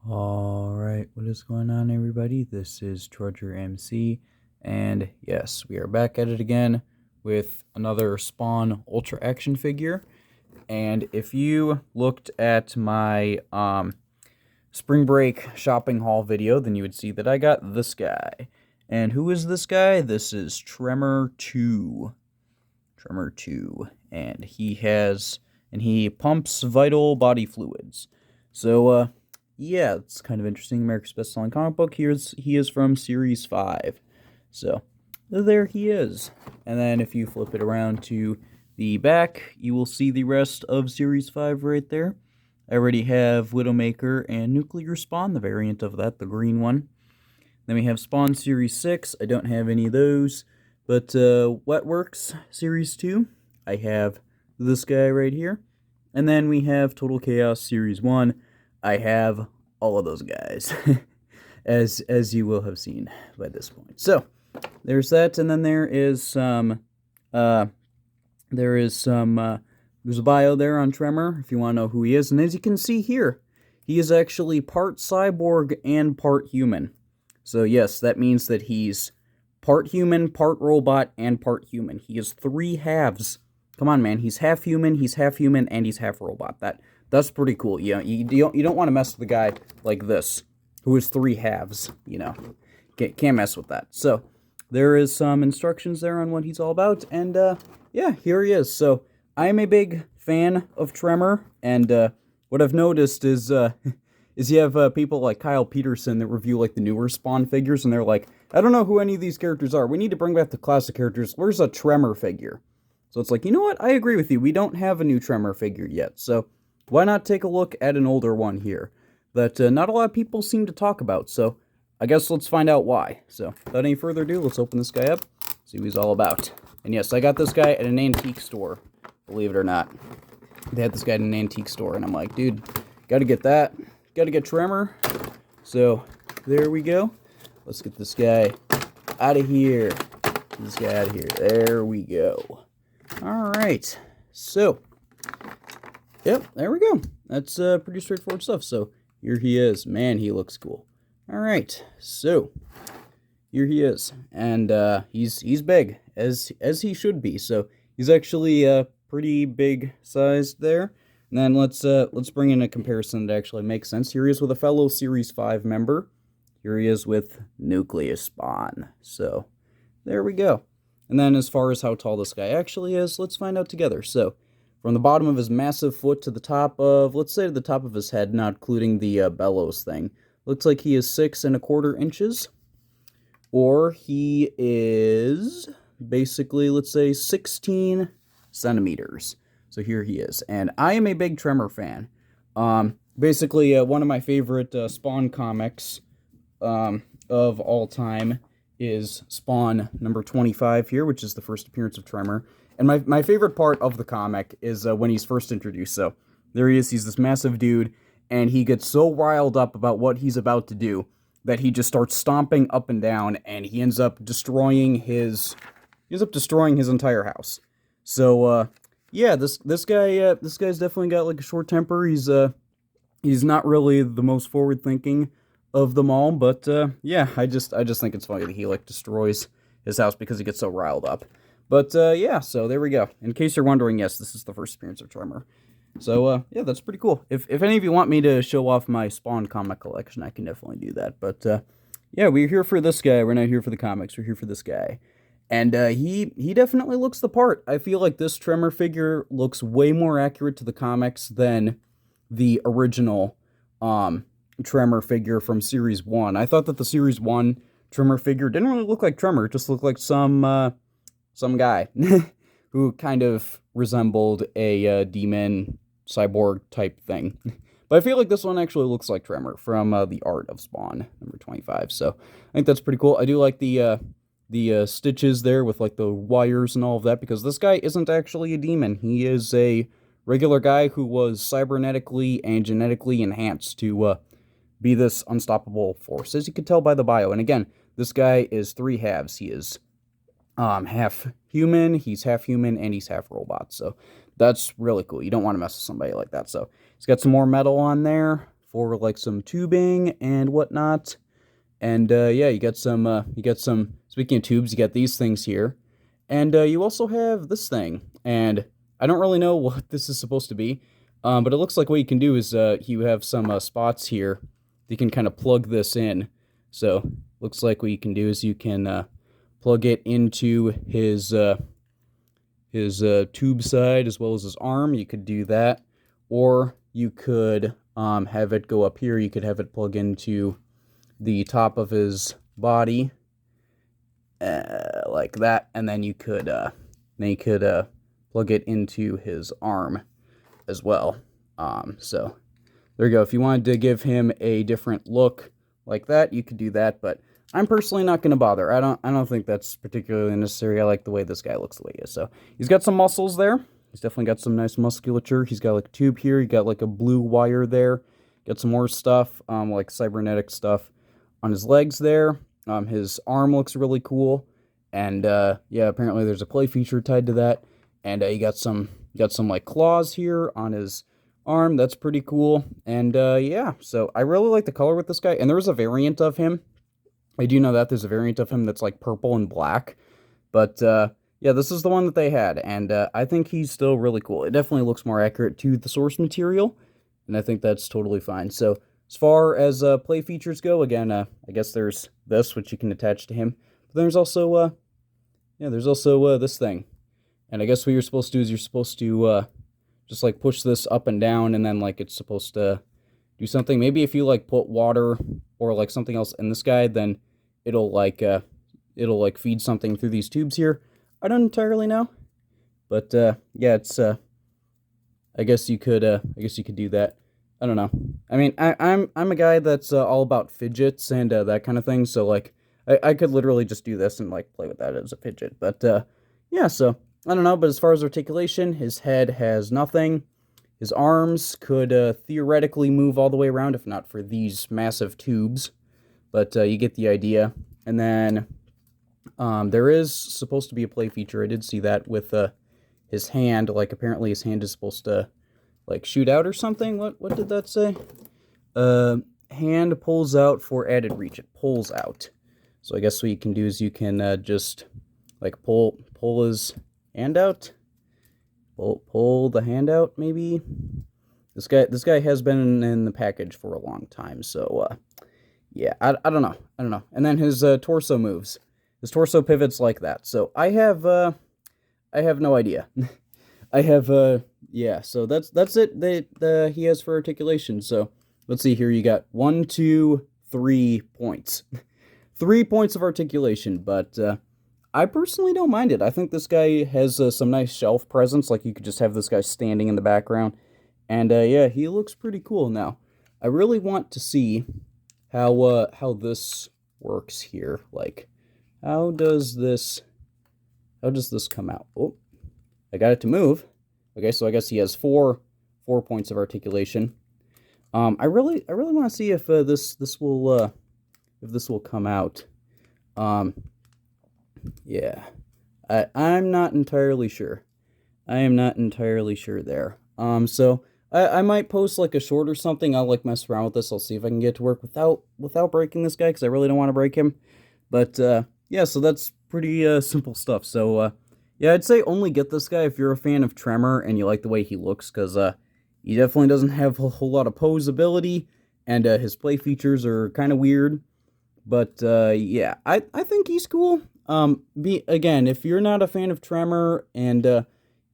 Alright, what is going on, everybody? This is Trudger MC, and yes, we are back at it again with another Spawn Ultra Action figure. And if you looked at my spring break shopping haul video, then you would see that I got this guy. And who is this guy? This is Tremor 2. Tremor 2. And he pumps vital body fluids. So, yeah, it's kind of interesting. America's best-selling comic book. He is from Series 5. So, there he is. And then if you flip it around to the back, you will see the rest of Series 5 right there. I already have Widowmaker and Nuclear Spawn, the variant of that, the green one. Then we have Spawn Series 6. I don't have any of those. But Wetworks Series 2, I have this guy right here. And then we have Total Chaos Series 1. I have all of those guys, as you will have seen by this point. So, there's that, and then there's a bio there on Tremor, if you want to know who he is. And as you can see here, he is actually part cyborg and part human. So yes, that means that he's part human, part robot, and part human. He is three halves. Come on, man. He's half human, and he's half robot. That's pretty cool. You don't want to mess with a guy like this, who is three halves, Can't mess with that. So, there is some instructions there on what he's all about, and, yeah, here he is. So, I'm a big fan of Tremor, and, what I've noticed is you have, people like Kyle Peterson that review, like, the newer Spawn figures, and they're like, I don't know who any of these characters are. We need to bring back the classic characters. Where's a Tremor figure? So it's like, you know what? I agree with you. We don't have a new Tremor figure yet, so why not take a look at an older one here that not a lot of people seem to talk about, so I guess let's find out why. So, without any further ado, let's open this guy up, see what he's all about. And yes, I got this guy at an antique store, believe it or not. They had this guy at an antique store, and I'm like, dude, gotta get that. Gotta get Tremor. So, there we go. Let's get this guy out of here. Get this guy out of here. There we go. Alright, so yep, there we go. That's pretty straightforward stuff. So, here he is. Man, he looks cool. Alright, so, here he is. And, he's big, as he should be. So, he's actually, pretty big sized there. And then let's bring in a comparison that actually makes sense. Here he is with a fellow Series 5 member. Here he is with Nuclear Spawn. So, there we go. And then as far as how tall this guy actually is, let's find out together. So, from the bottom of his massive foot to the top of, let's say to the top of his head, not including the bellows thing, looks like he is 6¼ inches. Or he is basically, let's say, 16 centimeters. So here he is. And I am a big Tremor fan. Basically, one of my favorite Spawn comics of all time is Spawn number 25 here, which is the first appearance of Tremor. And my favorite part of the comic is when he's first introduced. So there he is. He's this massive dude, and he gets so riled up about what he's about to do that he just starts stomping up and down, and he ends up destroying his entire house. So yeah, this guy's definitely got like a short temper. He's not really the most forward thinking of them all, but yeah, I just think it's funny that he like destroys his house because he gets so riled up. But yeah, so there we go. In case you're wondering, yes, this is the first appearance of Tremor. So yeah, that's pretty cool. If any of you want me to show off my Spawn comic collection, I can definitely do that. But yeah, we're here for this guy. We're not here for the comics. We're here for this guy. And he definitely looks the part. I feel like this Tremor figure looks way more accurate to the comics than the original Tremor figure from Series 1. I thought that the Series 1 Tremor figure didn't really look like Tremor. It just looked like some guy who kind of resembled a demon cyborg type thing. But I feel like this one actually looks like Tremor from the art of Spawn number 25. So I think that's pretty cool. I do like the stitches there with like the wires and all of that, because this guy isn't actually a demon. He is a regular guy who was cybernetically and genetically enhanced to be this unstoppable force, as you can tell by the bio. And again, this guy is three halves. He is half human, he's half human, and he's half robot. So that's really cool. You don't want to mess with somebody like that. So he's got some more metal on there for like some tubing and whatnot. And yeah, you got some. Speaking of tubes, you got these things here, and you also have this thing. And I don't really know what this is supposed to be, but it looks like what you can do is you have some spots here. You can kind of plug this in. So looks like what you can do is you can plug it into his tube side as well as his arm. You could do that, or you could have it go up here. You could have it plug into the top of his body, like that, and then you could plug it into his arm as well. So there you go. If you wanted to give him a different look like that, you could do that, but I'm personally not going to bother. I don't think that's particularly necessary. I like the way this guy looks the way he is. So he's got some muscles there. He's definitely got some nice musculature. He's got like a tube here. He got like a blue wire there. Got some more stuff, like cybernetic stuff on his legs there. His arm looks really cool, and yeah, apparently there's a play feature tied to that. And you got some like claws here on his arm. That's pretty cool. And yeah, so I really like the color with this guy. And there's a variant of him. I do know that there's a variant of him that's like purple and black, but yeah, this is the one that they had, and I think he's still really cool. It definitely looks more accurate to the source material, and I think that's totally fine. So as far as play features go, again, I guess there's this, which you can attach to him, but there's also, yeah, there's also this thing, and I guess what you're supposed to do is you're supposed to just like push this up and down, and then like it's supposed to do something. Maybe if you like put water or like something else in this guy, then it'll like feed something through these tubes here. I don't entirely know, but yeah, it's I guess you could do that. I don't know. I mean, I'm a guy that's all about fidgets and that kind of thing. So like, I could literally just do this and like play with that as a fidget. But yeah, so I don't know. But as far as articulation, his head has nothing. His arms could theoretically move all the way around if not for these massive tubes. But you get the idea. And then there is supposed to be a play feature. I did see that with his hand. Like, apparently his hand is supposed to, like, shoot out or something. What did that say? Hand pulls out for added reach. It pulls out. So I guess what you can do is you can just, like, pull his hand out. Pull the hand out, maybe? This guy has been in the package for a long time, so, yeah, I don't know. And then his torso moves. His torso pivots like that. So I have no idea. I have yeah. So that's it. He has for articulation. So let's see here. You got 1, 2, 3 points. 3 points of articulation. But I personally don't mind it. I think this guy has some nice shelf presence. Like you could just have this guy standing in the background. And yeah, he looks pretty cool. Now I really want to see how this works here. Like, how does this come out? Oh, I got it to move. Okay, so I guess he has four points of articulation. I really want to see if this will come out. Yeah, I'm not entirely sure. I am not entirely sure there. So I might post like a short or something. I'll like mess around with this. I'll see if I can get it to work without breaking this guy, because I really don't want to break him. But yeah, so that's pretty simple stuff. So yeah, I'd say only get this guy if you're a fan of Tremor and you like the way he looks, because he definitely doesn't have a whole lot of pose ability, and his play features are kind of weird. But yeah, I think he's cool. Again, if you're not a fan of Tremor and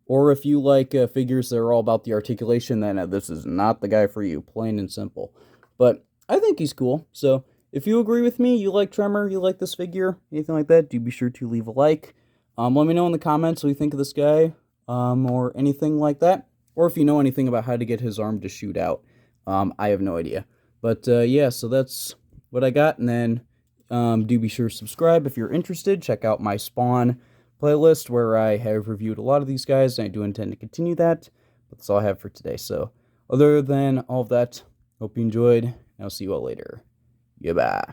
or if you like figures that are all about the articulation, then this is not the guy for you, plain and simple. But I think he's cool. So if you agree with me, you like Tremor, you like this figure, anything like that, do be sure to leave a like. Let me know in the comments what you think of this guy, or anything like that. Or if you know anything about how to get his arm to shoot out. I have no idea. But yeah, so that's what I got. And then do be sure to subscribe if you're interested. Check out my Spawn playlist where I have reviewed a lot of these guys, and I do intend to continue that. But that's all I have for today. So other than all of that, hope you enjoyed, and I'll see you all later. Goodbye.